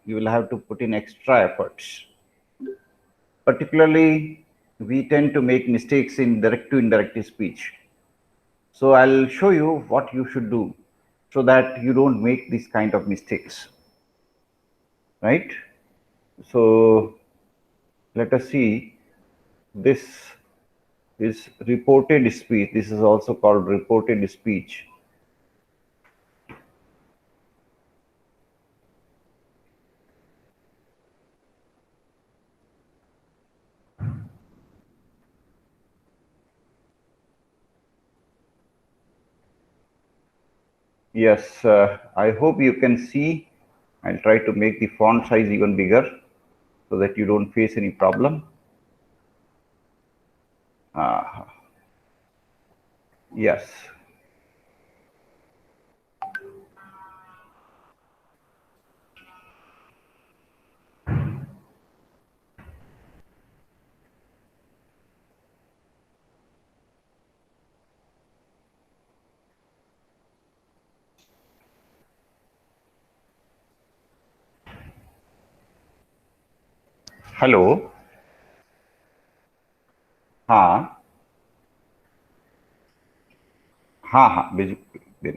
you will have to put in extra efforts. Particularly, we tend to make mistakes in direct to indirect speech. So I'll show you what you should do so that you don't make these kind of mistakes, right? So let us see. This is reported speech. This is also called reported speech. Yes, I hope you can see. I'll try to make the font size even bigger so that you don't face any problem. Yes. Hello. हाँ हाँ हाँ बिल्कुल.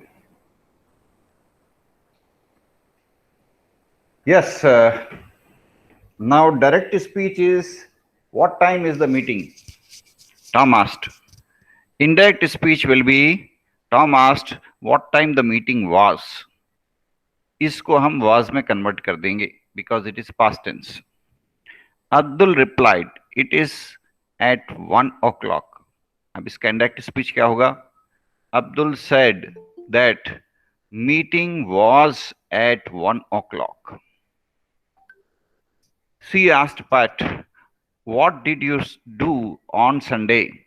Yes. Now direct speech is what time is the meeting? Tom asked. Indirect speech will be Tom asked what time the meeting was. इसको हम was में convert कर देंगे because it is past tense. Abdul replied, it is at 1 o'clock. अब इसका indirect speech क्या होगा? Abdul said that meeting was at 1 o'clock. She asked Pat, what did you do on Sunday?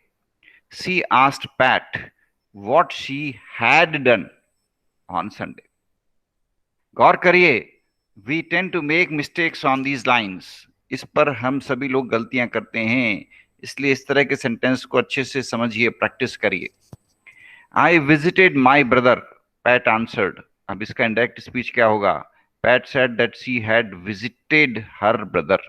She asked Pat what she had done on Sunday. गौर करिए, we tend to make mistakes on these lines. इस पर हम सभी लोग गलतियां करते हैं, इसलिए इस तरह के सेंटेंस को अच्छे से समझिए, प्रैक्टिस करिए. I visited my brother, Pat answered. अब इसका इंडायरेक्ट स्पीच क्या होगा? Pat said that she had visited her brother.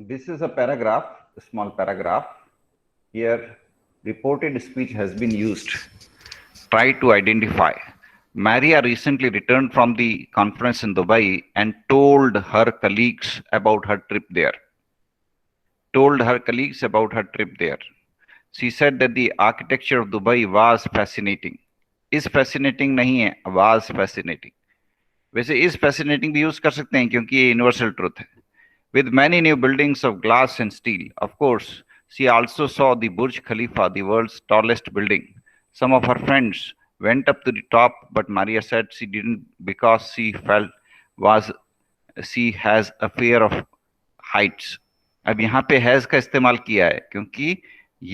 This is a paragraph, a small paragraph. Here, reported speech has been used. Try to identify. Maria recently returned from the conference in Dubai and told her colleagues about her trip there. Told her colleagues about her trip there. She said that the architecture of Dubai was fascinating. Is fascinating नहीं है, was fascinating. वैसे is fascinating भी use कर सकते हैं क्योंकि ये universal truth है. With many new buildings of glass and steel. Of course, she also saw the Burj Khalifa, the world's tallest building. Some of her friends went up to the top, but Maria said she didn't because she felt was she has a fear of heights. अब यहाँ पे has का इस्तेमाल किया है क्योंकि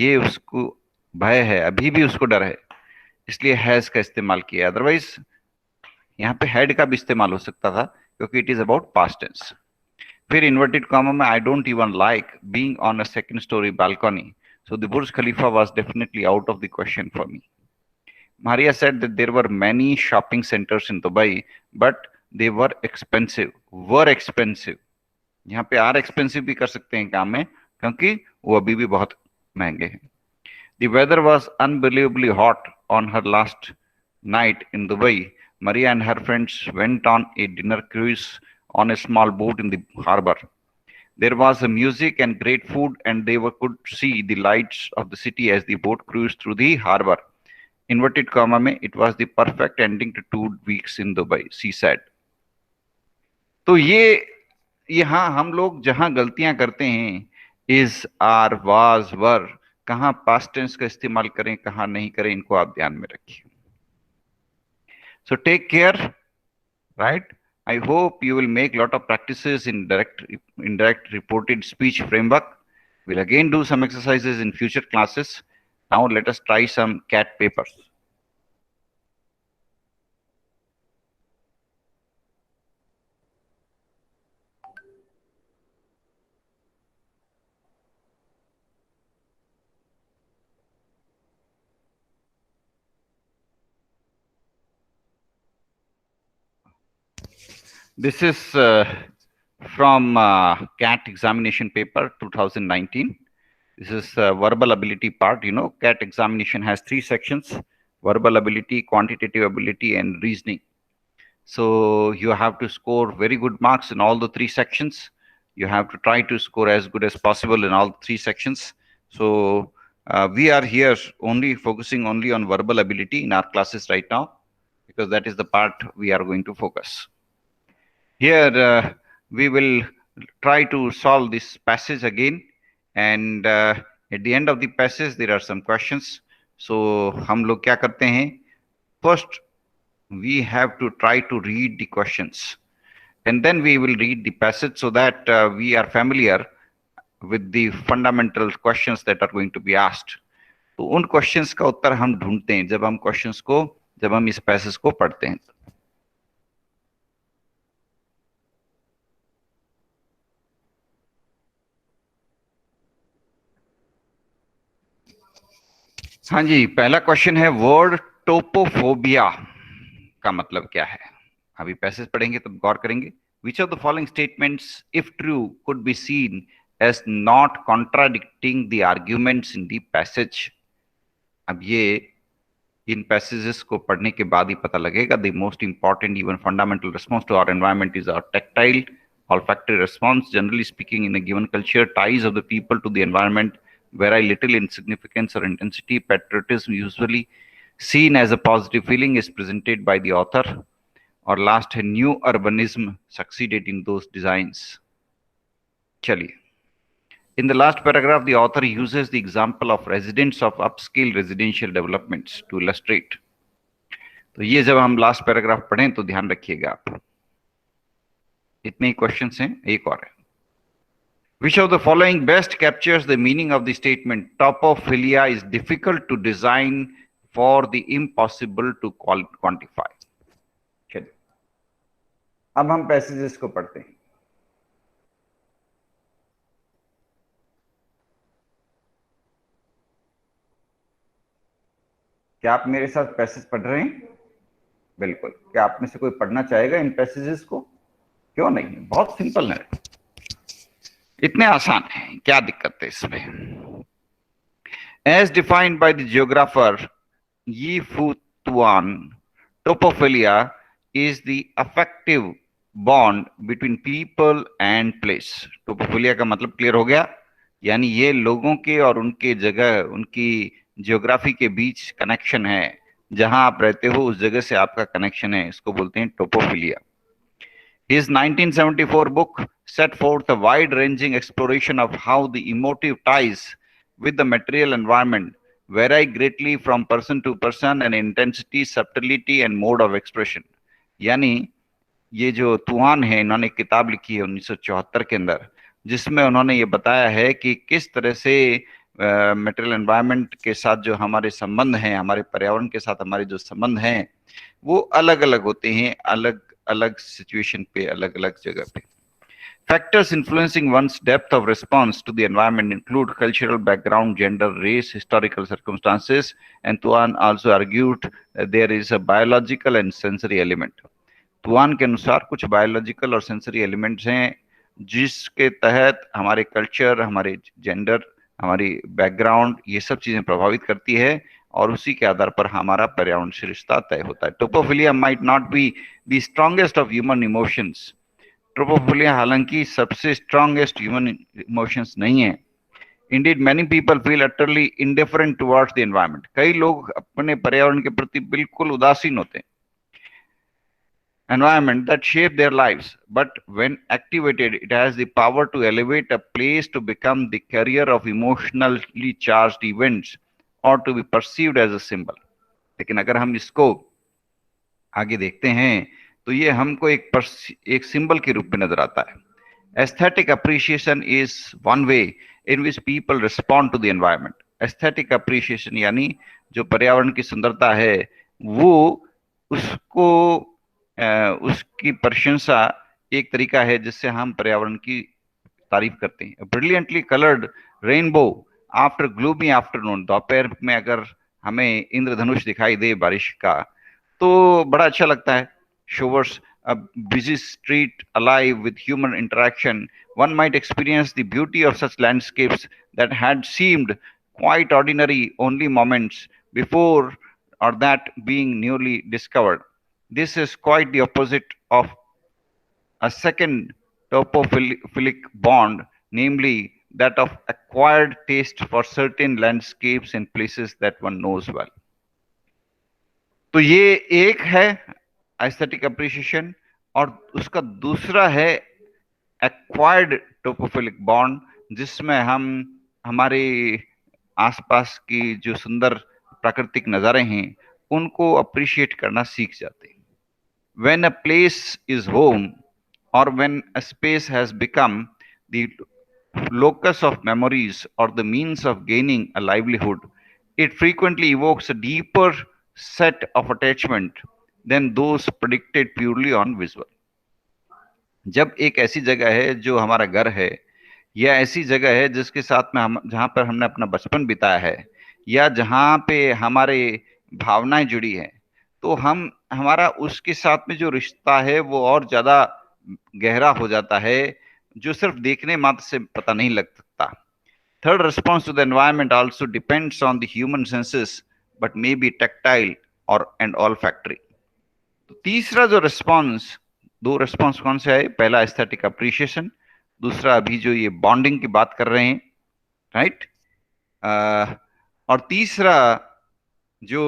ये उसको भय है, अभी भी उसको डर है, इसलिए हैज का इस्तेमाल किया. अदरवाइज यहाँ पे हैड का भी इस्तेमाल हो सकता था क्योंकि it is about past tense. फिर इन्वर्टेड कॉमा में I don't even like being on a second storey balcony, so the Burj Khalifa was definitely out of the question for me. Maria said that there were many shopping centers in Dubai, but they were expensive. Were expensive. यहाँ पे are expensive भी कर सकते हैं काम में क्योंकि वो अभी भी बहुत महंगे हैं. The weather was unbelievably hot on her last night in Dubai. Maria and her friends went on a dinner cruise on a small boat in the harbor. There was a music and great food, and they could see the lights of the city as the boat cruised through the harbor. Inverted comma में, it was the perfect ending to 2 weeks in Dubai, she said. तो ये यहाँ हम लोग जहां गलतियां करते हैं, इज, आर, वाज, वर, कहाँ पास्ट टेंस का इस्तेमाल करें, कहाँ नहीं करें, इनको आप ध्यान में रखिए. So take care, right? I hope you will make a lot of practices in indirect reported speech framework. We'll again do some exercises in future classes. Now let us try some CAT papers. This is from CAT examination paper 2019. This is verbal ability part. You know, CAT examination has 3 sections: verbal ability, quantitative ability, and reasoning. So you have to score very good marks in all the 3 sections. You have to try to score as good as possible in all 3 sections. So we are here only focusing only on verbal ability in our classes right now, because that is the part we are going to focus. Here we will try to solve this passage again, and at the end of the passage there are some questions. So हम लोग क्या करते हैं? First, we have to try to read the questions, and then we will read the passage so that we are familiar with the fundamental questions that are going to be asked. तो उन questions का उत्तर हम ढूंढते हैं जब हम इस passage को पढ़ते हैं. हाँ जी, पहला क्वेश्चन है, वर्ड टोपोफोबिया का मतलब क्या है? अभी पैसेज पढ़ेंगे तो गौर करेंगे. Which of the following statements, if true, could be seen as not contradicting the arguments in the passage? अब ये इन passages को पढ़ने के बाद ही पता लगेगा. The most important, even fundamental response to our environment is our tactile, olfactory response. Generally speaking, in a given culture, ties of the people to the environment vary little in significance or intensity. Patriotism, usually seen as a positive feeling, is presented by the author. और last है, new urbanism succeeded in those designs. चलिए, in the last paragraph the author uses the example of residents of upscale residential developments to illustrate. तो ये जब हम last paragraph पढ़ें तो ध्यान रखिएगा आप. इतने ही क्वेश्चंस हैं, एक और है. Which of the following best captures the meaning of the statement topophilia is difficult to design for the impossible to quantify? चलिए, अब हम पैसेजेस को पढ़ते हैं. क्या आप मेरे साथ पैसेज पढ़ रहे हैं? बिल्कुल. क्या आप में से कोई पढ़ना चाहेगा इन पैसेजेस को? क्यों नहीं, बहुत सिंपल है, इतने आसान है, क्या दिक्कत है इसमें? As defined by the geographer Yi Fu Tuan, topophilia is the affective bond between people and place. टोपोफिलिया का मतलब क्लियर हो गया, यानी ये लोगों के और उनके जगह, उनकी जियोग्राफी के बीच कनेक्शन है. जहां आप रहते हो उस जगह से आपका कनेक्शन है, इसको बोलते हैं टोपोफिलिया. His 1974 book set forth a wide-ranging exploration of how the emotive ties with the material environment vary greatly from person to person and intensity, subtlety and mode of expression. यानी ये जो तुआन है, इन्होंने किताब लिखी है 1974 के अंदर, जिसमें उन्होंने ये बताया है कि किस तरह से मटेरियल एनवायरनमेंट के साथ जो हमारे संबंध हैं, हमारे पर्यावरण के साथ हमारे जो संबंध हैं, वो अलग अलग होते हैं, अलग अलग सिचुएशन पे, अलग अलग जगह पे. Factors influencing one's depth of response to the environment include cultural background, gender, race, historical circumstances, and Tuan also argued that there is a biological and sensory element. तुआन के अनुसार कुछ बायोलॉजिकल और सेंसरी एलिमेंट्स हैं जिसके तहत हमारे culture, हमारे gender, हमारी बैकग्राउंड, ये सब चीजें प्रभावित करती है और उसी के आधार पर हमारा पर्यावरण से रिश्ता तय होता है. Topophilia might not be the strongest of human emotions, topophilia हालांकि सबसे स्ट्रॉन्गेस्ट ह्यूमन इमोशंस नहीं है। Indeed many people feel utterly indifferent towards the environment. कई लोग अपने पर्यावरण के प्रति बिल्कुल उदासीन होते हैं, environment that shape their lives. But when activated, it has the power to elevate a place to become the carrier of emotionally charged events or to be perceived as a symbol. लेकिन अगर हम इसको आगे देखते हैं तो ये हमको एक सिंबल के रूप में नजर आता है। Aesthetic appreciation is one way in which people respond to the environment. Aesthetic appreciation यानी जो पर्यावरण की सुंदरता है वो उसको उसकी प्रशंसा एक तरीका है जिससे हम पर्यावरण की तारीफ करते हैं। Brilliantly coloured rainbow after gloomy afternoon, दोपहर में अगर हमें इंद्रधनुष दिखाई दे बारिश का तो बड़ा अच्छा लगता है। शोवर्स a busy street alive with human interaction, one might experience the beauty of such landscapes that had seemed quite ordinary only moments before, or that being newly discovered. This is quite the opposite of a second topophilic bond, namely that of acquired taste for certain landscapes and places that one knows well. तो ये एक है aesthetic appreciation, और उसका दूसरा है acquired टोपोफिलिक bond, जिसमें हम हमारे आसपास की जो सुंदर प्राकृतिक नज़ारे हैं उनको अप्रिशिएट करना सीख जाते हैं। When a place is home or when a space has become the locus of memories or the means of gaining a livelihood, it frequently evokes a deeper set of attachment than those predicted purely on visual. जब एक ऐसी जगह है जो हमारा घर है, या ऐसी जगह है जिसके साथ में हम जहाँ पर हमने अपना बचपन बिताया है, या जहाँ पे हमारे भावनाएं जुड़ी हैं, तो हम हमारा उसके साथ में जो रिश्ता है वो और ज्यादा गहरा हो जाता है, जो सिर्फ देखने मात्र से पता नहीं लग सकता। Third, response to the environment also depends on the human senses but may be tactile और एंड ऑल फैक्ट्री। तो तीसरा जो रिस्पॉन्स, दो रिस्पॉन्स कौन से है? पहला एस्थेटिक अप्रिशिएशन, दूसरा अभी जो ये बॉन्डिंग की बात कर रहे हैं, राइट। और तीसरा जो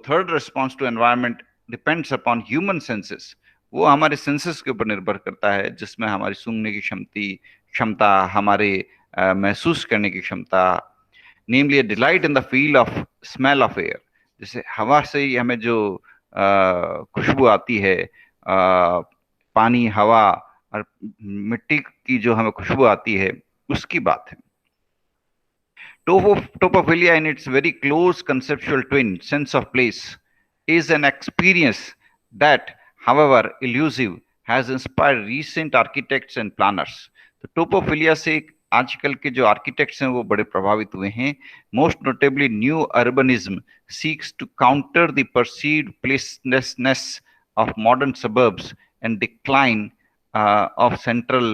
third response to environment depends upon human senses, वो हमारे सेंसेस के ऊपर निर्भर करता है, जिसमें हमारी सूंघने की क्षमता, हमारे महसूस करने की क्षमता, namely delight in the feel of smell of air. जैसे हवा से ही हमें जो खुशबू आती है, पानी, हवा और मिट्टी की जो हमें खुशबू आती है, उसकी बात है। Topophilia, in its very close conceptual twin, sense of place, is an experience that, however elusive, has inspired recent architects and planners. तो टोपोफिलिया से आजकल के जो आर्किटेक्ट्स हैं वो बड़े प्रभावित हुए हैं। Most notably new urbanism seeks to counter the perceived placelessness of modern suburbs and decline of central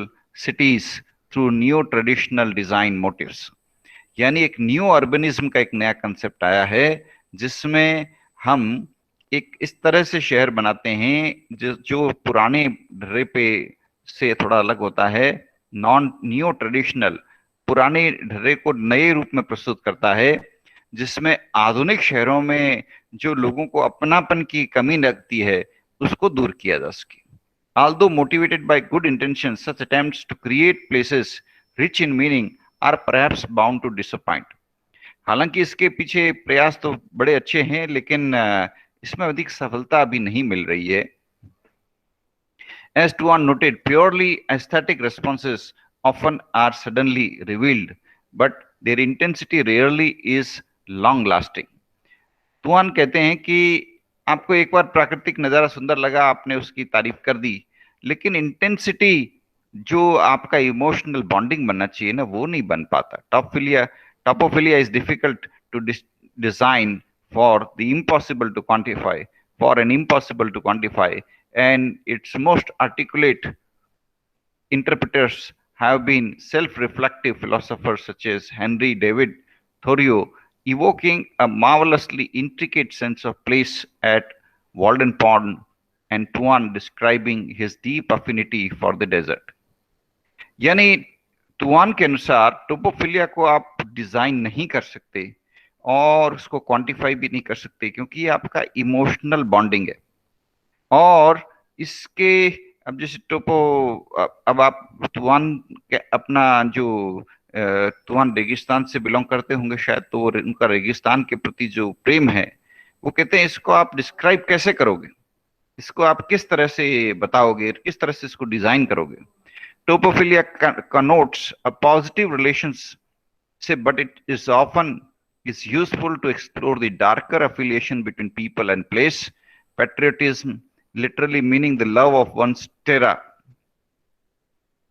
cities through neo traditional design motives. यानी एक न्यू अर्बनिज्म का एक नया कंसेप्ट आया है जिसमें हम एक इस तरह से शहर बनाते हैं जो पुराने ढर्रे पे से थोड़ा अलग होता है, नॉन न्यू ट्रेडिशनल, पुराने ढर्रे को नए रूप में प्रस्तुत करता है, जिसमें आधुनिक शहरों में जो लोगों को अपनापन की कमी लगती है उसको दूर किया जा सके। Although motivated by good intentions, such attempts to create places rich in meaning are perhaps bound to disappoint. हालांकि इसके पीछे प्रयास तो बड़े अच्छे हैं, लेकिन इसमें अधिक सफलता अभी नहीं मिल रही है। As Tuan noted, purely aesthetic responses often are suddenly revealed, but their intensity rarely is long lasting. तुआन कहते हैं कि आपको एक बार प्राकृतिक नजारा सुंदर लगा, आपने उसकी तारीफ कर दी, लेकिन इंटेंसिटी जो आपका इमोशनल बॉन्डिंग बनना चाहिए ना, वो नहीं बन पाता। Topophilia is difficult to design for the impossible to quantify, for an impossible to quantify, and its most articulate interpreters have been self-reflective philosophers such as Henry David Thoreau, evoking a marvelously intricate sense of place at Walden Pond and Tuan describing his deep affinity for the desert. यानी तुआन के अनुसार टोपोफिलिया को आप design नहीं कर सकते और उसको क्वांटिफाई भी नहीं कर सकते, क्योंकि ये आपका इमोशनल बॉन्डिंग है। और इसके अब जैसे अब आप तुआन के अपना जो तुआन रेगिस्तान से बिलोंग करते होंगे शायद, तो उनका रेगिस्तान के प्रति जो प्रेम है, वो कहते हैं इसको आप डिस्क्राइब कैसे करोगे, इसको आप किस तरह से बताओगे, किस तरह से इसको डिजाइन करोगे। Topophilia connotes a positive relationship, but it is often is useful to explore the darker affiliation between people and place. Patriotism, literally meaning the love of one's terra,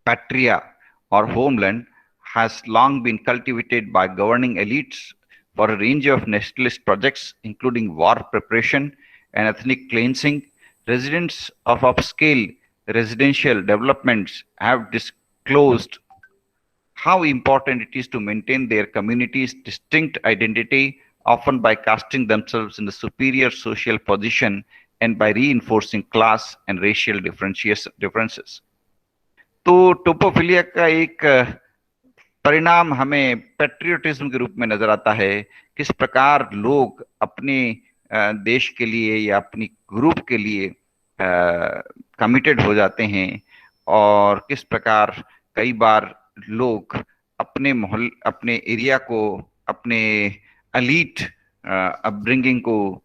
patria, or homeland, has long been cultivated by governing elites for a range of nationalist projects, including war preparation and ethnic cleansing. Residents of upscale residential developments have disclosed how important it is to maintain their community's distinct identity, often by casting themselves in the superior social position and by reinforcing class and racial differences. तो टोपोफिलिया का एक परिणाम हमें patriotism के रूप में नजर आता है। किस प्रकार लोग अपने देश के लिए या अपनी ग्रुप के लिए कमिटेड हो जाते हैं, और किस प्रकार कई बार लोग अपने एरिया को, अपने एलीट अपब्रिंगिंग को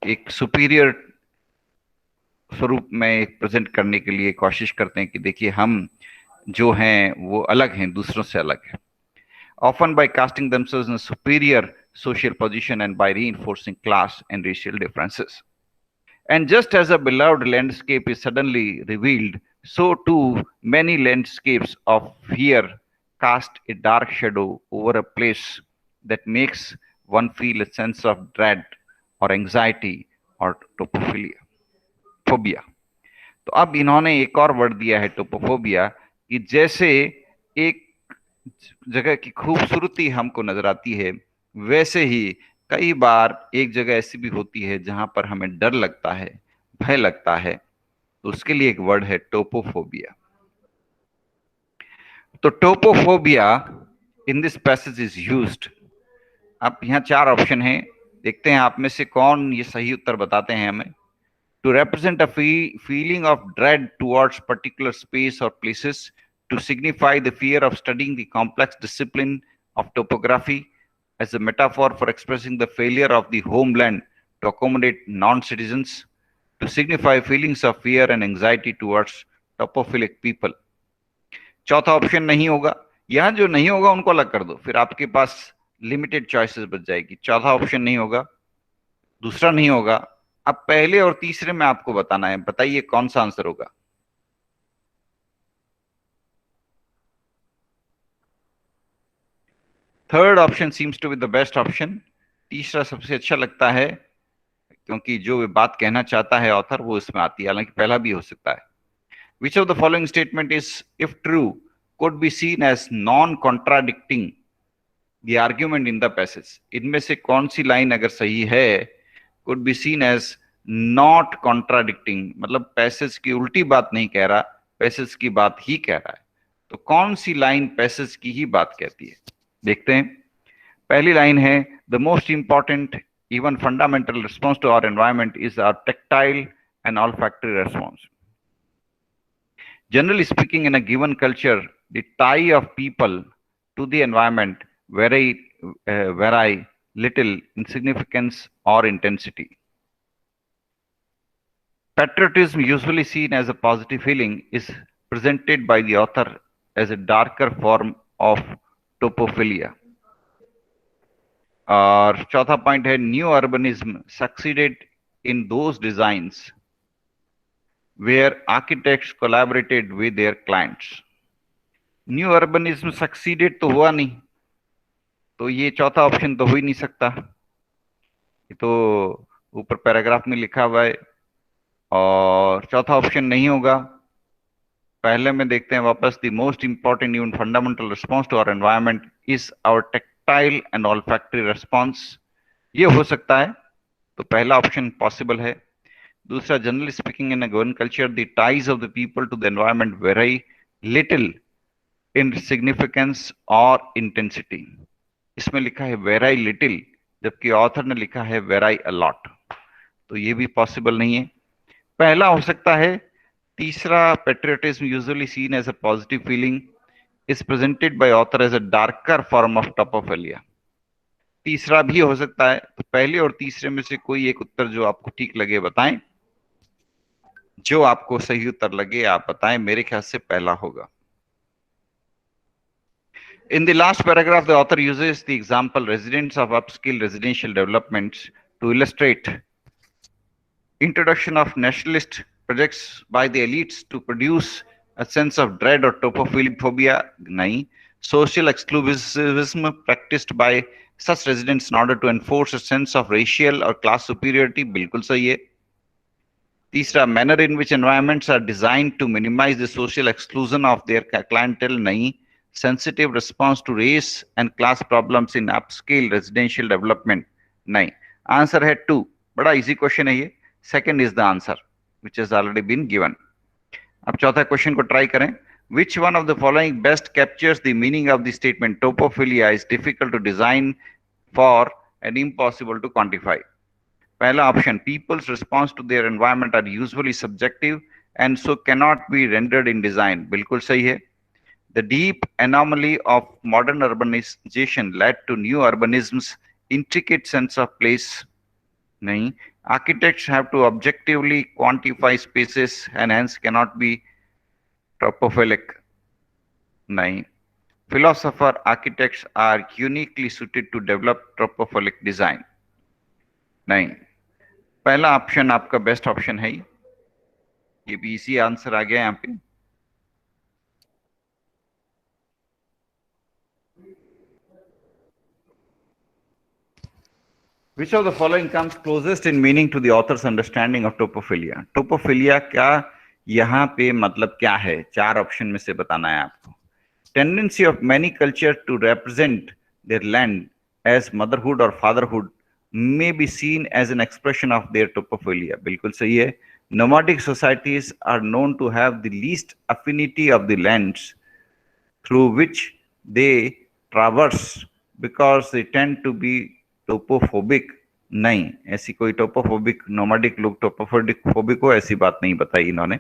एक सुपीरियर स्वरूप में प्रेजेंट करने के लिए कोशिश करते हैं कि देखिए हम जो हैं वो अलग हैं, दूसरों से अलग हैं। Often by casting themselves in a superior social position and by reinforcing class and racial differences. And just as a beloved landscape is suddenly revealed, so too many landscapes of fear cast a dark shadow over a place that makes one feel a sense of dread or anxiety or phobia. तो अब इन्होंने एक और word दिया है टोपोफोबिया, कि जैसे एक जगह की खूबसूरती हमको नजर आती है, वैसे ही कई बार एक जगह ऐसी भी होती है जहां पर हमें डर लगता है, भय लगता है, तो उसके लिए एक वर्ड है टोपोफोबिया। तो topophobia in this passage is used. अब यहाँ 4 ऑप्शन हैं, देखते हैं आप में से कौन ये सही उत्तर बताते हैं हमें। To represent a feeling of dread towards particular space or places, to signify the fear of studying the complex discipline of topography, as a metaphor for expressing the failure of the homeland to accommodate non-citizens, to signify feelings of fear and anxiety towards topophilic people. चौथा option नहीं होगा। यहां जो नहीं होगा उनको अलग कर दो, फिर आपके पास लिमिटेड चॉइसेस बच जाएगी। चौथा ऑप्शन नहीं होगा, दूसरा नहीं होगा। अब पहले और तीसरे में आपको बताना है, बताइए कौन सा आंसर होगा। Third option seems to be the best option. तीसरा सबसे अच्छा लगता है, क्योंकि जो वे बात कहना चाहता है ऑथर वो इसमें आती है, हालांकि पहला भी हो सकता है। Which of the following statement is, if true, could be seen as non-contradicting the argument in the passage? इनमें से कौन सी लाइन अगर सही है, could be seen as not contradicting, मतलब पैसेज की उल्टी बात नहीं कह रहा, पैसेज की बात ही कह रहा है। तो कौन सी लाइन पैसेज की ही बात कहती है, देखते हैं। पहली लाइन है, the most important, even fundamental response to our environment is our tactile and olfactory response. Generally speaking, in a given culture, the tie of people to the environment vary little in significance or intensity. Patriotism, usually seen as a positive feeling, is presented by the author as a darker form of topophilia. और चौथा point है, new urbanism succeeded in those designs where architects collaborated with their clients. New urbanism succeeded तो हुआ नहीं, तो ये चौथा option तो हो ही नहीं सकता। ये तो ऊपर पैराग्राफ में लिखा हुआ है, और चौथा ऑप्शन नहीं होगा। पहले में देखते हैं वापस, the most important even fundamental response to our environment is our tactile and olfactory response, ये हो सकता है, तो पहला ऑप्शन पॉसिबल है। दूसरा, generally speaking in a given culture the ties of the people to the environment very little in significance और intensity. इसमें लिखा है वेरी लिटिल, जबकि ऑथर ने लिखा है वेरी अलॉट, तो ये भी पॉसिबल नहीं है। पहला हो सकता है। तीसरा, patriotism usually seen as a positive feeling is presented by author as a darker form of topophilia. तीसरा भी हो सकता है। तो पहले और तीसरे में से कोई एक उत्तर जो आपको ठीक लगे बताएं। जो आपको सही उत्तर लगे आप बताएं, मेरे ख्याल से पहला होगा। In the last paragraph, the author uses the example residents of upscale residential developments to illustrate introduction of nationalist projects by the elites to produce a sense of dread or topophobia. nahi. Social exclusivism practiced by such residents in order to enforce a sense of racial or class superiority. बिल्कुल सही है। तीसरा, manner in which environments are designed to minimize the social exclusion of their clientele. नहीं। Sensitive response to race and class problems in upscale residential development. नहीं। Answer है 2। बड़ा easy question है ये। Second is the answer which has already been given. अब चौथा question को try करें। Which one of the following best captures the meaning of the statement topophilia is difficult to design for and impossible to quantify? पहला option, people's response to their environment are usually subjective and so cannot be rendered in design. बिल्कुल सही है। The deep anomaly of modern urbanization led to new urbanism's intricate sense of place. नहीं। Architects have to objectively quantify spaces and hence cannot be tropophilic. नहीं। Philosopher architects are uniquely suited to develop tropophilic design. नहीं। पहला option आपका best option है। ये भी इसी answer आ गया यहाँ पे। Which of the following comes closest in meaning to the author's understanding of topophilia? Topophilia का यहाँ पे मतलब क्या है? 4 ऑप्शन में से बताना है आपको। Tendency of many cultures to represent their land as motherhood or fatherhood may be seen as an expression of their topophilia. बिल्कुल सही है। Nomadic societies are known to have the least affinity of the lands through which they traverse because they tend to be टोपोफोबिक। नहीं, ऐसी कोई टोपोफोबिक nomadic लोग टोपोफोबिक हो, ऐसी बात नहीं बताई इन्होंने।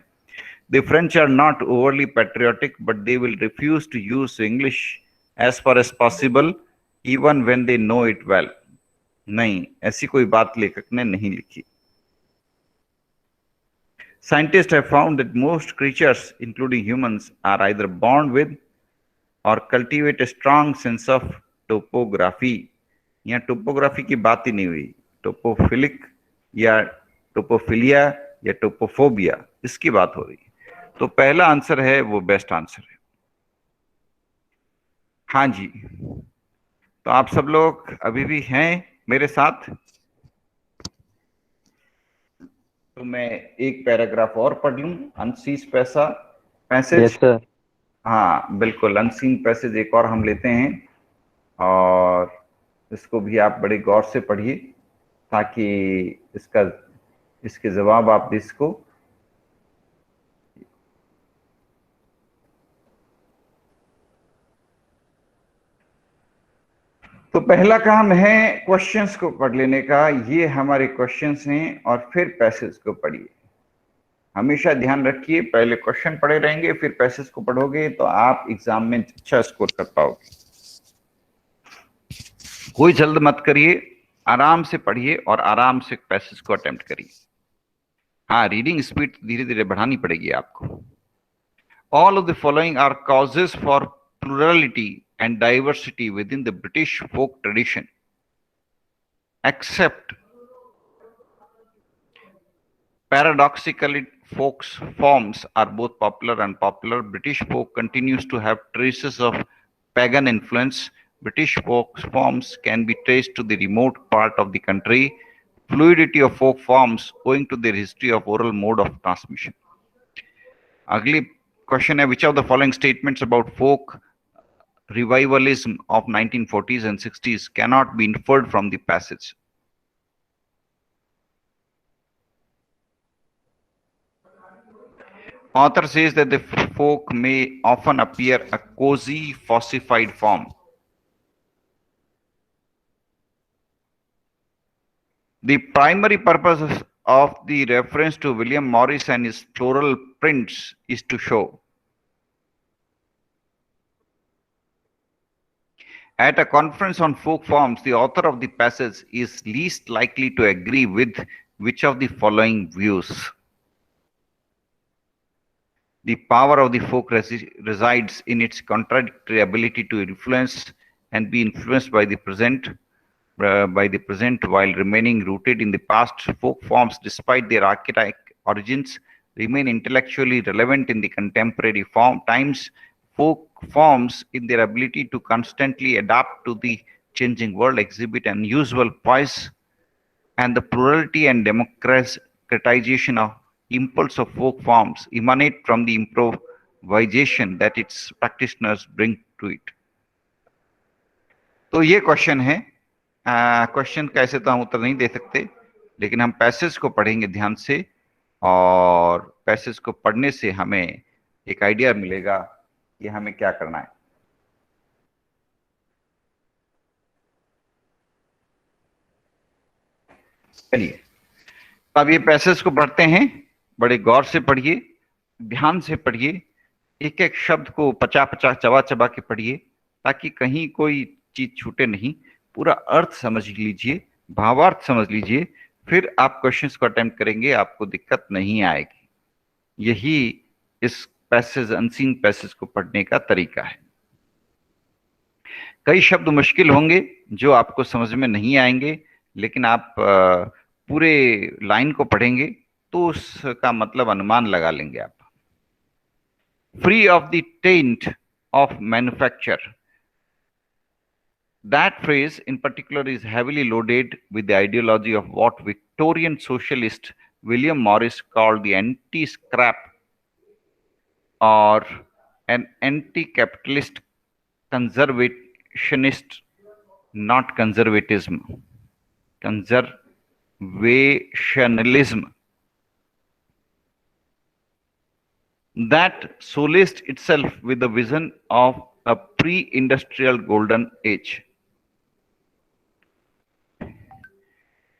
The French are not overly patriotic, but they will refuse to use English as far as possible, even when they know it well. नहीं, ऐसी कोई बात लेखक ने नहीं लिखी। Scientists have found that most creatures, including humans, are either born with or cultivate a strong sense of topography. यहाँ topography की बात ही नहीं हुई। टोपोफिलिक या टोपोफिलिया या टोपोफोबिया, इसकी बात हो रही है। तो पहला आंसर है वो बेस्ट आंसर है। हाँ जी, तो आप सब लोग अभी भी हैं मेरे साथ? तो मैं एक पैराग्राफ और पढ़ लूं। Unseen passage. Yes sir. हाँ बिल्कुल, अनसीन पैसेज एक और हम लेते हैं और इसको भी आप बड़े गौर से पढ़िए ताकि इसके जवाब आप दे सको। तो पहला काम है क्वेश्चंस को पढ़ लेने का। ये हमारे क्वेश्चंस हैं और फिर पैसेज को पढ़िए। हमेशा ध्यान रखिए, पहले क्वेश्चन पढ़े रहेंगे फिर पैसेज को पढ़ोगे तो आप एग्जाम में अच्छा स्कोर कर पाओगे। कोई जल्द मत करिए, आराम से पढ़िए और आराम से पैसेज को अटेम्प्ट करिए। हाँ, रीडिंग स्पीड धीरे धीरे बढ़ानी पड़ेगी आपको। All of the following are causes for plurality and diversity within the British folk tradition, except paradoxically folk forms are both popular and popular. British folk continues to have traces of pagan influence. British folk forms can be traced to the remote part of the country. Fluidity of folk forms owing to their history of oral mode of transmission. अगली question है, which of the following statements about folk revivalism of 1940s and 60s cannot be inferred from the passage? Author says that the folk may often appear a cozy, falsified form. The primary purpose of the reference to William Morris and his floral prints is to show. At a conference on folk forms, the author of the passage is least likely to agree with which of the following views? The power of the folk resides in its contradictory ability to influence and be influenced by the present while remaining rooted in the past. Folk forms, despite their archaic origins, remain intellectually relevant in the contemporary times. Folk forms, in their ability to constantly adapt to the changing world, exhibit unusual poise, and the plurality and democratization of impulse of folk forms emanate from the improvisation that its practitioners bring to it. तो ये question है। Question का ऐसे तो हम उत्तर नहीं दे सकते, लेकिन हम पैसेज को पढ़ेंगे ध्यान से, और पैसेज को पढ़ने से हमें एक आइडिया मिलेगा कि हमें क्या करना है। चलिए, अब ये पैसेज को पढ़ते हैं। बड़े गौर से पढ़िए, ध्यान से पढ़िए, एक एक शब्द को पचा पचा चबा चबा के पढ़िए, ताकि कहीं कोई चीज छूटे नहीं। पूरा अर्थ समझ लीजिए, भावार्थ समझ लीजिए, फिर आप क्वेश्चंस को अटेम्प्ट करेंगे, आपको दिक्कत नहीं आएगी। यही इस पैसेज, अनसीन पैसेज को पढ़ने का तरीका है। कई शब्द मुश्किल होंगे जो आपको समझ में नहीं आएंगे, लेकिन आप पूरे लाइन को पढ़ेंगे तो उसका मतलब अनुमान लगा लेंगे आप। Free of the tent of manufacture, that phrase in particular is heavily loaded with the ideology of what Victorian socialist William Morris called the anti-scrap or an anti-capitalist conservationist, not conservatism, conservationalism, that solaced itself with the vision of a pre-industrial golden age.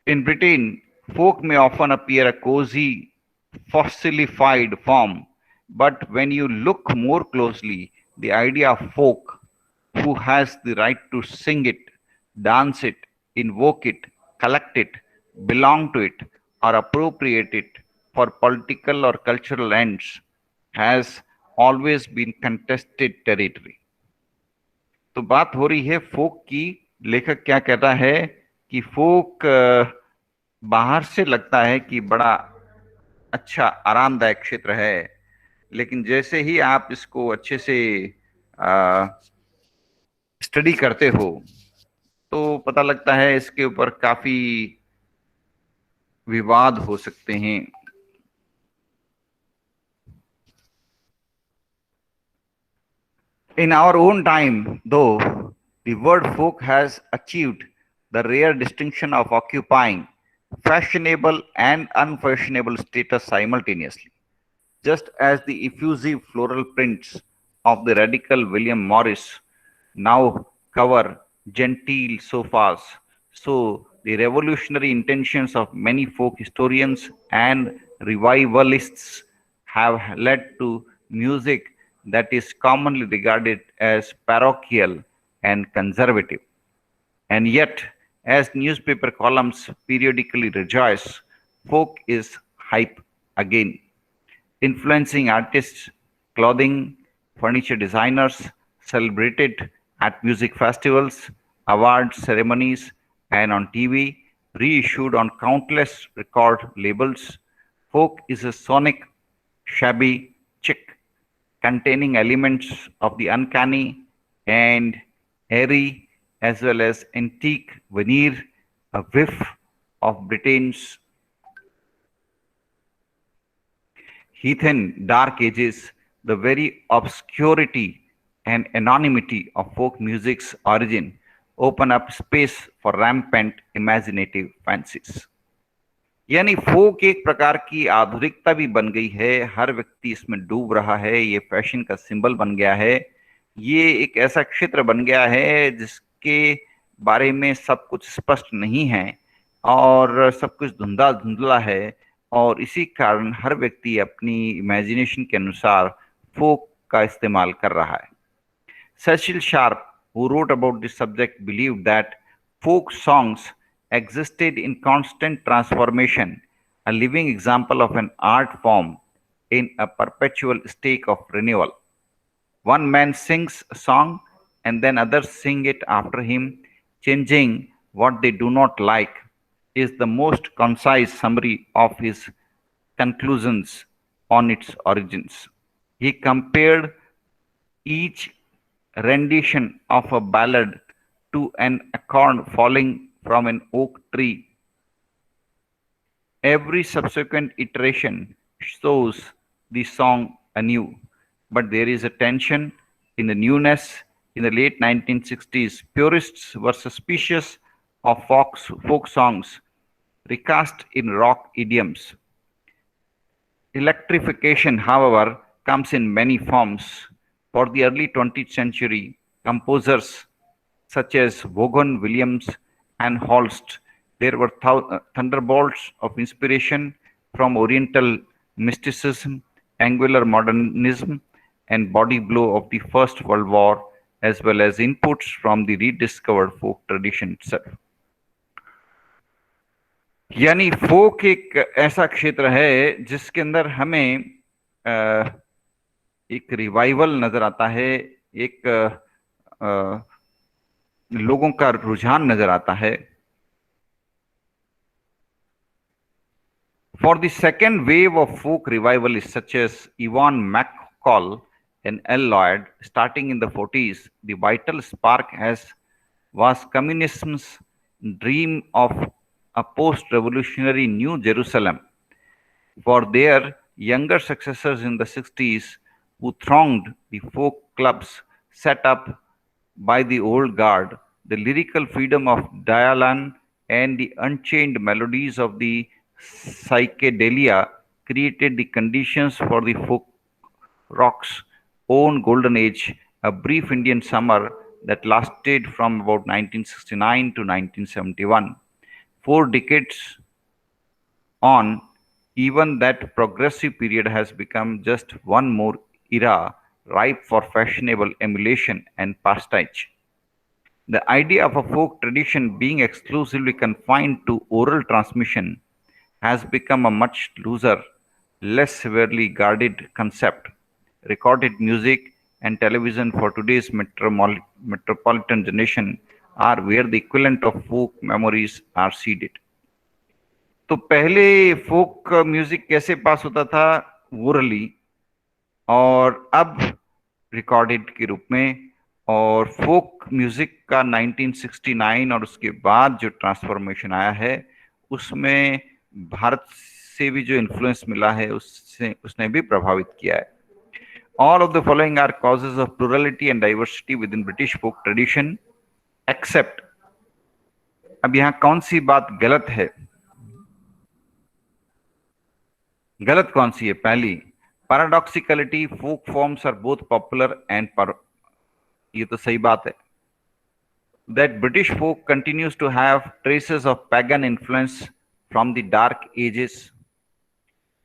In Britain, folk may often appear a cozy, fossilified form, but when you look more closely, the idea of folk, who has the right to sing it, dance it, invoke it, collect it, belong to it, or appropriate it for political or cultural ends, has always been contested territory. तो बात हो रही है फोक की। लेखक क्या कहता है कि फोक बाहर से लगता है कि बड़ा अच्छा आरामदायक क्षेत्र है, लेकिन जैसे ही आप इसको अच्छे से स्टडी करते हो तो पता लगता है इसके ऊपर काफी विवाद हो सकते हैं। In our own time, though, the word folk has achieved the rare distinction of occupying fashionable and unfashionable status simultaneously. Just as the effusive floral prints of the radical William Morris now cover genteel sofas, so the revolutionary intentions of many folk historians and revivalists have led to music that is commonly regarded as parochial and conservative. And yet, as newspaper columns periodically rejoice, folk is hype again, influencing artists, clothing, furniture designers, celebrated at music festivals, award ceremonies, and on TV, reissued on countless record labels. Folk is a sonic, shabby chic containing elements of the uncanny and airy, as well as antique veneer, a whiff of Britain's heathen dark ages, the very obscurity and anonymity of folk music's origin open up space for rampant imaginative fancies. यानी फोक एक प्रकार की आधुनिकता भी बन गई है, हर व्यक्ति इसमें डूब रहा है, ये फैशन का सिंबल बन गया है, ये एक ऐसा क्षेत्र बन गया है जिसके बारे में सब कुछ स्पष्ट नहीं है और सब कुछ धुंधला धुंधला है, और इसी कारण हर व्यक्ति अपनी इमेजिनेशन के अनुसार फोक का इस्तेमाल कर रहा है। Cecil Sharp, who wrote about this subject, believed that folk songs existed in constant transformation, a living example of an art form in a perpetual state of renewal. One man sings a song and then others sing it after him, changing what they do not like, is the most concise summary of his conclusions on its origins. He compared each rendition of a ballad to an acorn falling from an oak tree. Every subsequent iteration shows the song anew, but there is a tension in the newness. In the late 1960s, purists were suspicious of folk songs recast in rock idioms. Electrification, however, comes in many forms. For the early 20th century, composers such as Vaughan Williams and Holst, there were thunderbolts of inspiration from Oriental mysticism, angular modernism, and body blow of the First World War, as well as inputs from the rediscovered folk tradition itself. यानी फोक एक ऐसा क्षेत्र है जिसके अंदर हमें एक revival नजर आता है, एक लोगों का रुझान नजर आता है। For the second wave of folk revivalists such as Yvonne McCall and L. Lloyd, starting in the 40s, the vital spark was communism's dream of a post-revolutionary New Jerusalem. For their younger successors in the 60s, who thronged the folk clubs set up by the old guard, the lyrical freedom of Dialan and the unchained melodies of the psychedelia created the conditions for the folk rock's own golden age, a brief Indian summer that lasted from about 1969 to 1971. 4 decades on, even that progressive period has become just one more era ripe for fashionable emulation and pastiche. The idea of a folk tradition being exclusively confined to oral transmission has become a much looser, less severely guarded concept. Recorded music and television for today's metropolitan generation are where the equivalent of folk memories are seeded. तो पहले folk music कैसे पास होता था? Orally, और अब recorded के रूप में। और फोक म्यूजिक का 1969 और उसके बाद जो ट्रांसफॉर्मेशन आया है उसमें भारत से भी जो इन्फ्लुएंस मिला है उसने भी प्रभावित किया है। All of the following are causes of plurality and diversity within British folk tradition, except, अब यहां कौन सी बात गलत है? गलत कौन सी है? पहली, paradoxicality, folk forms are both popular and ये तो सही बात है। That British folk continues to have traces of pagan influence from the Dark Ages.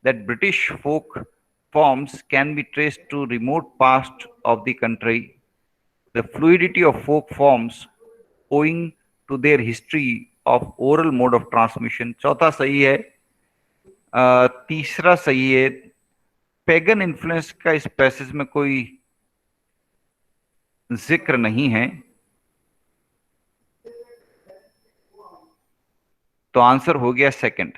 That British folk forms can be traced to remote past of the country. The fluidity of folk forms owing to their history of oral mode of transmission. चौथा सही है। तीसरा सही है। Pagan influence का इस passage में कोई जिक्र नहीं है, तो आंसर हो गया second.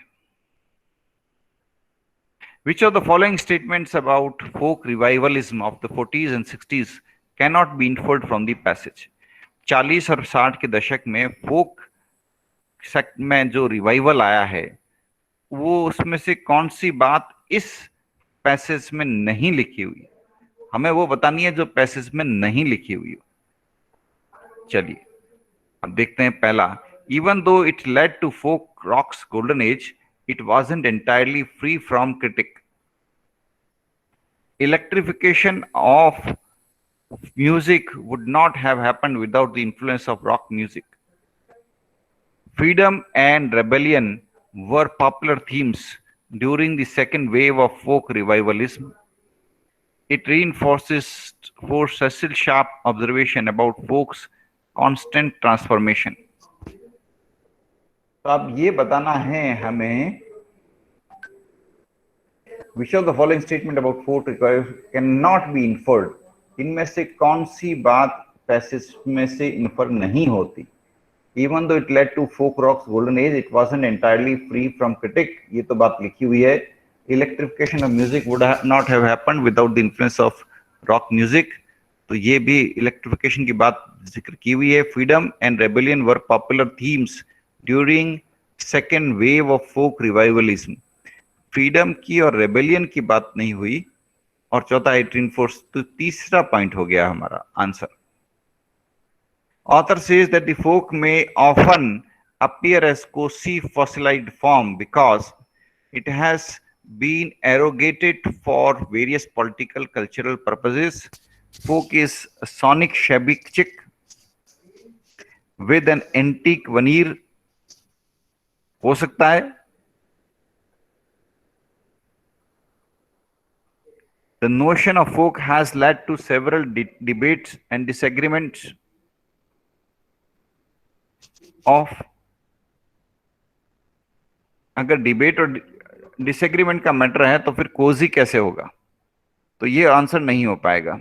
Which of the following statements about folk revivalism of the 40s and 60s cannot be inferred from the passage? 40 और 60 के दशक में फोक में जो रिवाइवल आया है वो उसमें से कौन सी बात इस पैसेज में नहीं लिखी हुई? हमें वो बतानी है जो पैसेज में नहीं लिखी हुई हो। चलिए अब देखते हैं। पहला, even though it led to folk rock's golden age, it wasn't entirely free from critique. Electrification of music would not have happened without the influence of rock music. Freedom and rebellion were popular themes during the second wave of folk revivalism. It reinforces for Cecil Sharp observation about folk's constant transformation. तो अब ये बताना है हमें, which of the following statement about folk cannot be inferred, इनमें से कौन सी बात पैसेज में से इन्फर नहीं होती? Even though it led to folk rock's golden age, it wasn't entirely free from critique. ये तो बात लिखी हुई है. Electrification of music would not have happened without the influence of rock music. तो ये भी electrification की बात जिक्र की हुई है. Freedom and rebellion were popular themes during second wave of folk revivalism. Freedom की और rebellion की बात नहीं हुई. और चौथा it reinforced, तो तीसरा पॉइंट हो गया हमारा answer. Author says that the folk may often appear as cozy fossilized form because it has been arrogated for various political cultural purposes. Folk is a sonic shabby chick with an antique veneer. हो सकता है. The notion of folk has led to several debates and disagreements of, अगर debate और disagreement का matter है तो फिर Cozi कैसे होगा? तो ये आंसर नहीं हो पाएगा.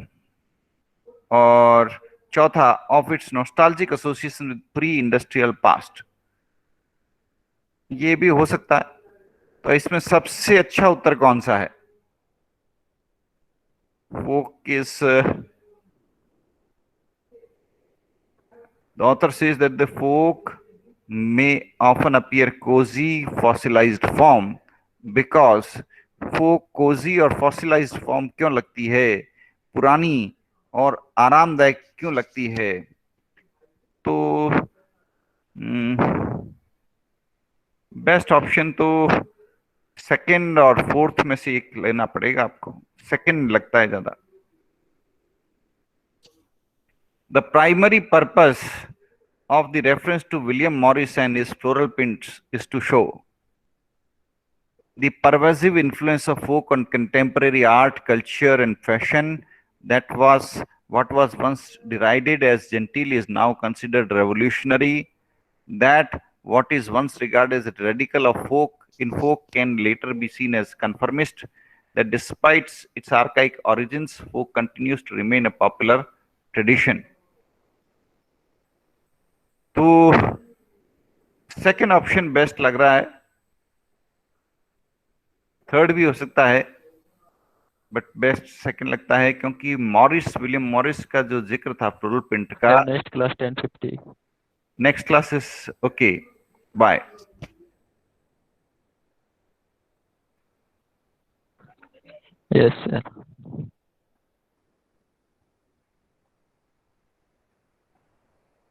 और चौथा, of its nostalgic association with pre industrial past, ये भी हो सकता है. तो इसमें सबसे अच्छा उत्तर कौन सा है? folk is the author says that the folk may often appear cozy fossilized form because folk cozy और fossilized form क्यों लगती है? पुरानी और आरामदायक क्यों लगती है? तो बेस्ट ऑप्शन तो सेकंड और फोर्थ में से एक लेना पड़ेगा आपको. सेकंड लगता है ज्यादा. The primary purpose of the reference to William Morris and his floral prints is to show the pervasive influence of folk on contemporary art, culture, and fashion. That was what was once derided as genteel is now considered revolutionary. That what is once regarded as radical of folk in folk can later be seen as conformist. That despite its archaic origins, folk continues to remain a popular tradition. तो second option best लग रहा है. Third भी हो सकता है, but best second लगता है क्योंकि मॉरिस, विलियम मॉरिस का जो जिक्र था फ्लोरल प्रिंट का. Next class 10:50. Next class is okay. Bye. Yes sir.